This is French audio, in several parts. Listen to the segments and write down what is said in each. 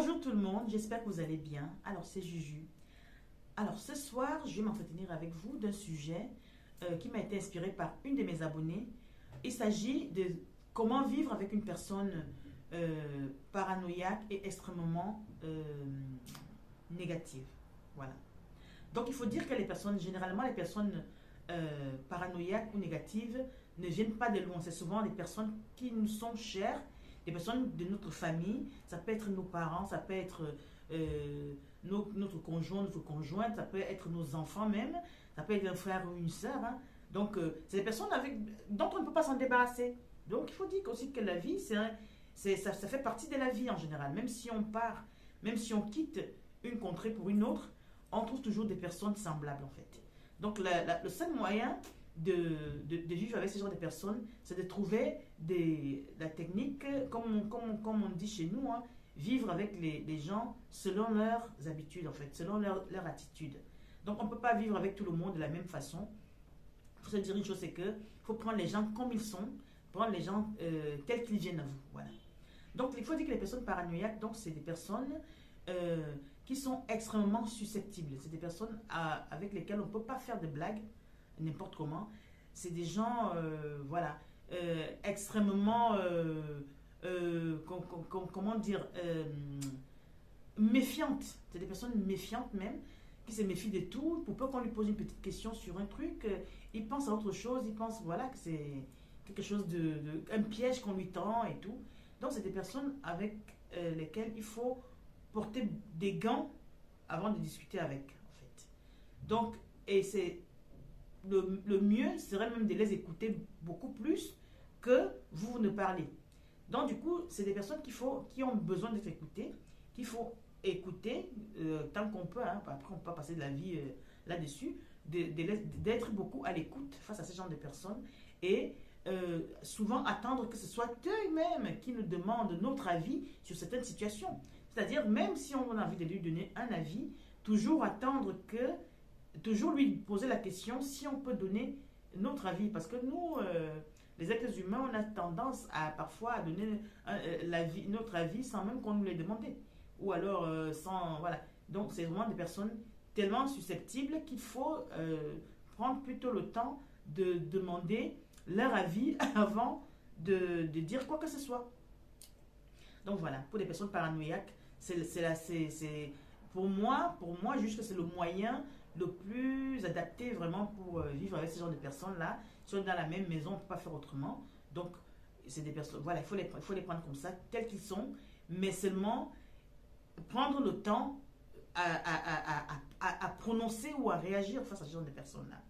Bonjour tout le monde, j'espère que vous allez bien. Alors c'est Juju. Alors ce soir, je vais m'entretenir avec vous d'un sujet qui m'a été inspiré par une de mes abonnées. Il s'agit de comment vivre avec une personne paranoïaque et extrêmement négative. Voilà. Donc il faut dire que les personnes, généralement les personnes paranoïaques ou négatives ne viennent pas de loin. C'est souvent des personnes qui nous sont chères, des personnes de notre famille. Ça peut être nos parents, ça peut être notre conjoint, notre conjointe, ça peut être nos enfants même, ça peut être un frère ou une sœur. Hein. Donc c'est des personnes dont on ne peut pas s'en débarrasser. Donc il faut dire aussi que la vie, ça fait partie de la vie en général. Même si on part, même si on quitte une contrée pour une autre, on trouve toujours des personnes semblables en fait. Donc le seul moyen de vivre avec ce genre de personnes, c'est de trouver la technique, comme on dit chez nous, hein, vivre avec les gens selon leurs habitudes en fait, selon leur attitude. Donc on ne peut pas vivre avec tout le monde de la même façon. Il faut se dire une chose, c'est qu'il faut prendre les gens comme ils sont, prendre les gens tels qu'ils viennent à vous. Voilà. Donc il faut dire que les personnes paranoïaques, donc c'est des personnes qui sont extrêmement susceptibles. C'est des personnes avec lesquelles on ne peut pas faire de blagues n'importe comment. C'est des gens, voilà, extrêmement, comment dire, méfiantes. C'est des personnes méfiantes même, qui se méfient de tout. Pour peu qu'on lui pose une petite question sur un truc, il pense à autre chose, il pense, voilà, que c'est quelque chose un piège qu'on lui tend et tout. Donc c'est des personnes avec lesquelles il faut porter des gants avant de discuter avec, en fait. Donc, et c'est le mieux serait même de les écouter beaucoup plus que vous ne parlez. Donc, du coup, c'est des personnes qui ont besoin d'être écoutées, qu'il faut écouter tant qu'on peut. Hein, après, on ne peut pas passer de la vie là-dessus, d'être beaucoup à l'écoute face à ce genre de personnes et souvent attendre que ce soit eux-mêmes qui nous demandent notre avis sur certaines situations. C'est-à-dire, même si on a envie de lui donner un avis, toujours lui poser la question si on peut donner notre avis. Parce que nous, les êtres humains, on a tendance parfois à donner notre avis sans même qu'on nous l'ait demandé. Ou alors sans... Voilà. Donc, c'est vraiment des personnes tellement susceptibles qu'il faut prendre plutôt le temps de demander leur avis avant de dire quoi que ce soit. Donc, voilà. Pour les personnes paranoïaques, pour moi, juste que c'est le moyen le plus adapté vraiment pour vivre avec ce genre de personnes-là. Si on est dans la même maison, on ne peut pas faire autrement. Donc, c'est des personnes, voilà, il faut les prendre comme ça, tels qu'ils sont, mais seulement prendre le temps à prononcer ou à réagir face à ce genre de personnes-là.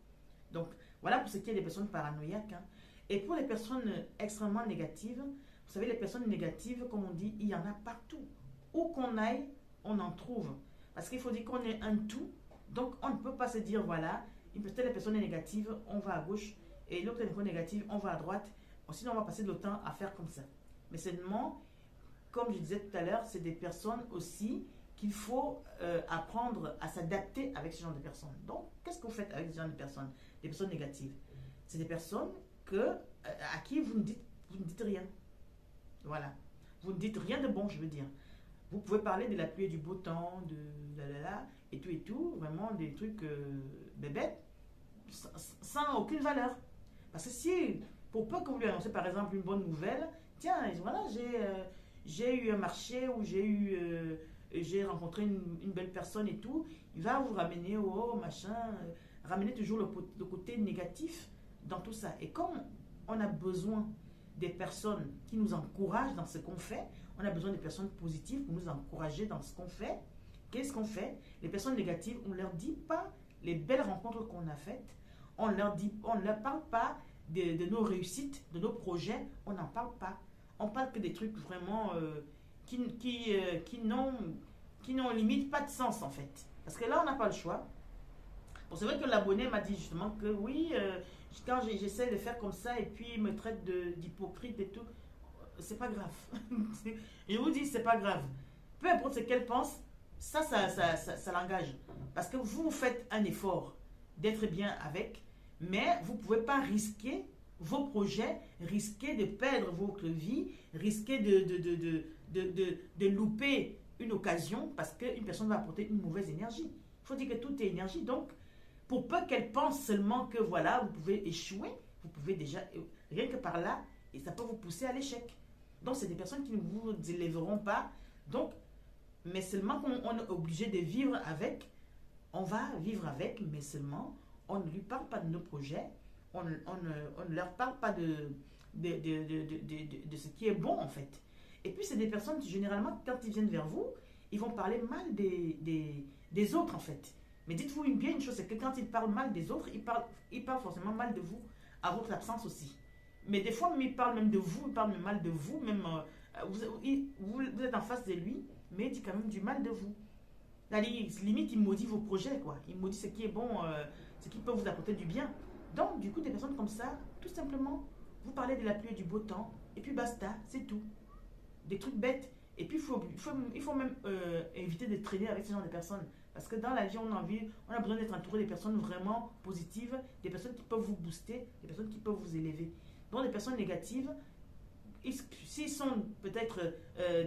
Donc, voilà pour ce qui est des personnes paranoïaques. Hein. Et pour les personnes extrêmement négatives, vous savez, les personnes négatives, comme on dit, il y en a partout. Où qu'on aille, on en trouve. Parce qu'il faut dire qu'on est un tout. Donc, on ne peut pas se dire, voilà, telle personne est négative, on va à gauche, et l'autre est négative, on va à droite. Sinon, on va passer le temps à faire comme ça. Mais seulement, comme je disais tout à l'heure, c'est des personnes aussi qu'il faut apprendre à s'adapter avec ce genre de personnes. Donc, qu'est-ce que vous faites avec ce genre de personnes? Des personnes négatives. C'est des personnes à qui vous ne dites rien. Voilà. Vous ne dites rien de bon, je veux dire. Vous pouvez parler de la pluie et du beau temps, de et tout, vraiment des trucs bébêtes, sans aucune valeur. Parce que si, pour peu que vous lui annoncez par exemple une bonne nouvelle, tiens, voilà, j'ai eu un marché où j'ai rencontré une belle personne et tout, il va vous ramener ramener toujours le côté négatif dans tout ça. Et comme on a besoin des personnes qui nous encouragent dans ce qu'on fait, on a besoin des personnes positives pour nous encourager dans ce qu'on fait. Qu'est-ce qu'on fait? Les personnes négatives, on ne leur dit pas les belles rencontres qu'on a faites, on ne leur parle pas de nos réussites, de nos projets, on n'en parle pas. On parle que des trucs vraiment qui n'ont limite pas de sens en fait. Parce que là, on n'a pas le choix. Bon, c'est vrai que l'abonné m'a dit justement que oui, quand j'essaie de faire comme ça et puis il me traite d'hypocrite et tout, c'est pas grave. Je vous dis, c'est pas grave. Peu importe ce qu'elle pense, ça l'engage. Parce que vous faites un effort d'être bien avec, mais vous ne pouvez pas risquer vos projets, risquer de perdre votre vie, risquer de louper une occasion parce qu'une personne va apporter une mauvaise énergie. Il faut dire que tout est énergie. Donc, pour peu qu'elle pense seulement que voilà, vous pouvez échouer, vous pouvez déjà, rien que par là, et ça peut vous pousser à l'échec. Donc, c'est des personnes qui ne vous élèveront pas. Donc, mais seulement qu'on est obligé de vivre avec, on va vivre avec, mais seulement on ne lui parle pas de nos projets, on ne leur parle pas de ce qui est bon en fait. Et puis c'est des personnes qui généralement quand ils viennent vers vous, ils vont parler mal des autres en fait. Mais dites-vous bien une chose, c'est que quand ils parlent mal des autres, ils parlent forcément mal de vous, à votre absence aussi. Mais des fois, ils parlent même de vous, ils parlent mal de vous, même vous êtes en face de lui, mais il dit quand même du mal de vous. Limite, il maudit vos projets, quoi. Il maudit ce qui est bon, ce qui peut vous apporter du bien. Donc, du coup, des personnes comme ça, tout simplement, vous parlez de la pluie et du beau temps, et puis basta, c'est tout. Des trucs bêtes. Et puis, il faut même éviter de traîner avec ce genre de personnes. Parce que dans la vie, on a besoin d'être entouré des personnes vraiment positives, des personnes qui peuvent vous booster, des personnes qui peuvent vous élever. Donc, des personnes négatives, s'ils sont peut-être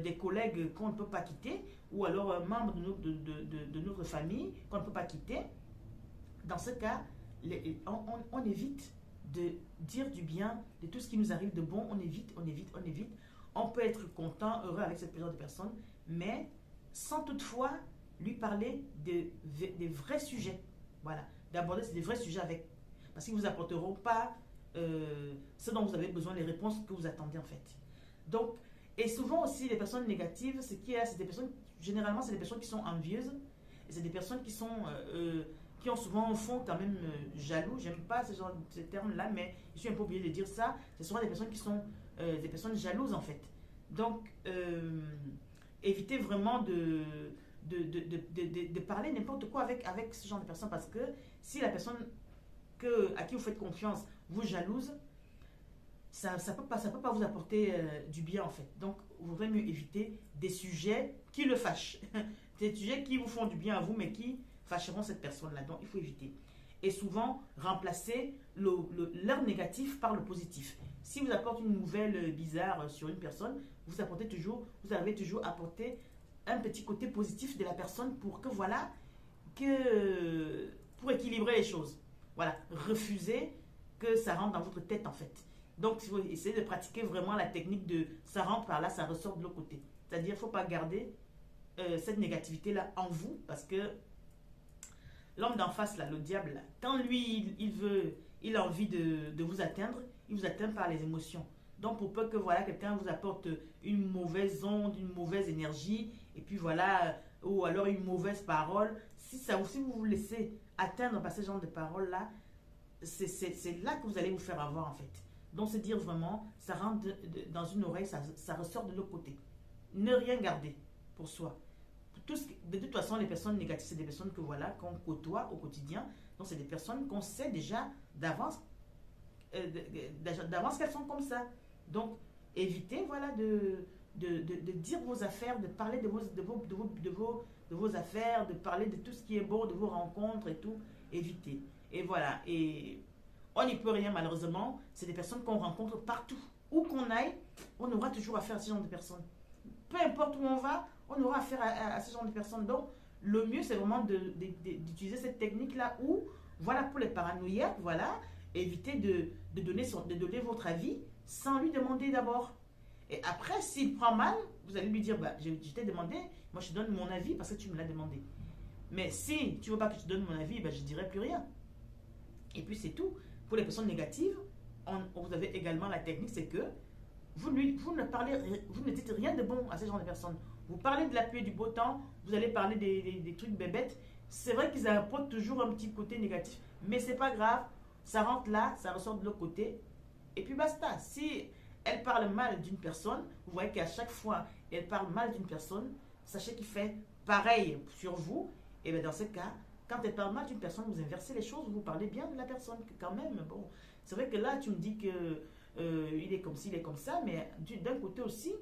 des collègues qu'on ne peut pas quitter, ou alors membres de notre famille qu'on ne peut pas quitter, dans ce cas, on évite de dire du bien de tout ce qui nous arrive de bon, on évite. On peut être content, heureux avec cette genre de personnes, mais sans toutefois lui parler des vrais sujets. Voilà, d'aborder des vrais sujets avec. Parce qu'ils ne vous apporteront pas ce dont vous avez besoin, les réponses que vous attendez en fait. Donc, et souvent aussi les personnes négatives, ce qu'il y a, c'est des personnes, généralement c'est des personnes qui sont envieuses, et c'est des personnes qui sont, qui ont souvent au fond quand même jaloux, j'aime pas ces termes-là, mais je suis un peu obligée de dire ça, c'est souvent des personnes qui sont des personnes jalouses en fait. Donc, évitez vraiment de parler n'importe quoi avec ce genre de personnes, parce que si la personne à qui vous faites confiance vous jalouse, ça peut pas vous apporter du bien en fait. Donc, vous vaudrait mieux éviter des sujets qui le fâchent. Des sujets qui vous font du bien à vous, mais qui fâcheront cette personne-là. Donc, il faut éviter. Et souvent, remplacer leur négatif par le positif. Si vous apportez une nouvelle bizarre sur une personne, vous avez toujours apporté un petit côté positif de la personne pour que voilà, pour équilibrer les choses. Voilà, refusez que ça rentre dans votre tête en fait. Donc, il faut essayer de pratiquer vraiment la technique de ça rentre par là, ça ressort de l'autre côté. C'est-à-dire, il ne faut pas garder cette négativité-là en vous, parce que l'homme d'en face, là, le diable, là, quand lui, il a envie de vous atteindre, il vous atteint par les émotions. Donc, pour peu que voilà, quelqu'un vous apporte une mauvaise onde, une mauvaise énergie, et puis voilà, ou alors une mauvaise parole, si vous vous laissez atteindre par ce genre de paroles-là, c'est là que vous allez vous faire avoir en fait. Donc, c'est dire vraiment, ça rentre dans une oreille, ça ressort de l'autre côté. Ne rien garder pour soi. De toute façon, les personnes négatives, c'est des personnes que voilà, qu'on côtoie au quotidien. Donc, c'est des personnes qu'on sait déjà d'avance qu'elles sont comme ça. Donc, évitez voilà, de dire vos affaires, de parler de vos affaires, de parler de tout ce qui est beau, de vos rencontres et tout. Évitez. Et voilà. Et on n'y peut rien malheureusement. C'est des personnes qu'on rencontre partout. Où qu'on aille, on aura toujours affaire à ce genre de personnes. Peu importe où on va, on aura affaire à ce genre de personnes. Donc, le mieux, c'est vraiment d'utiliser cette technique-là où, voilà, pour les paranoïaques, voilà, évitez de donner votre avis sans lui demander d'abord. Et après, s'il prend mal, vous allez lui dire, bah, je t'ai demandé, moi je te donne mon avis parce que tu me l'as demandé. Mais si tu ne veux pas que je te donne mon avis, bah, je ne dirai plus rien. Et puis c'est tout. Pour les personnes négatives, vous avez également la technique, c'est que vous ne dites rien de bon à ce genre de personnes. Vous parlez de la pluie et du beau temps, vous allez parler des trucs bébêtes. C'est vrai qu'ils apportent toujours un petit côté négatif, mais c'est pas grave. Ça rentre là, ça ressort de l'autre côté, et puis basta. Si elle parle mal d'une personne, vous voyez qu'à chaque fois elle parle mal d'une personne, sachez qu'il fait pareil sur vous. Et bien dans ce cas, quand elle parle mal d'une personne, vous inversez les choses, vous parlez bien de la personne, quand même. Bon, c'est vrai que là, tu me dis que il est comme ci, il est comme ça, mais d'un côté aussi,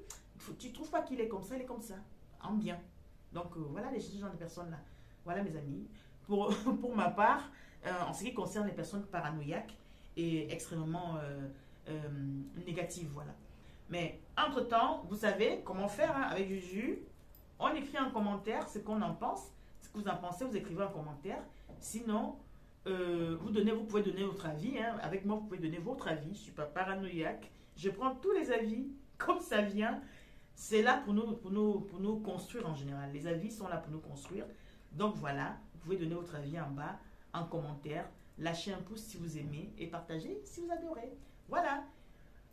tu ne trouves pas qu'il est comme ça, il est comme ça, en bien. Donc voilà les gens de personnes-là. Voilà mes amis. Pour ma part, en ce qui concerne les personnes paranoïaques et extrêmement négatives, voilà. Mais entre-temps, vous savez comment faire hein, avec Juju. On écrit en commentaire ce qu'on en pense. Ce que vous en pensez, vous écrivez en commentaire. Sinon, vous pouvez donner votre avis. Hein. Avec moi, vous pouvez donner votre avis. Je ne suis pas paranoïaque. Je prends tous les avis comme ça vient. C'est là pour nous construire en général. Les avis sont là pour nous construire. Donc voilà, vous pouvez donner votre avis en bas, en commentaire. Lâchez un pouce si vous aimez et partagez si vous adorez. Voilà.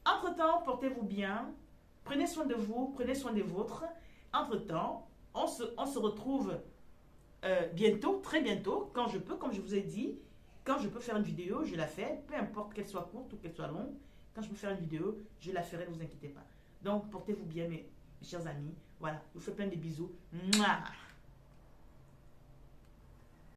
Entre-temps, portez-vous bien. Prenez soin de vous, prenez soin des vôtres. Entre-temps, on se retrouve bientôt, très bientôt, quand je peux, comme je vous ai dit. Quand je peux faire une vidéo, je la fais. Peu importe qu'elle soit courte ou qu'elle soit longue. Quand je peux faire une vidéo, je la ferai, ne vous inquiétez pas. Donc, portez-vous bien, mes chers amis. Voilà, je vous fais plein de bisous. Mouah.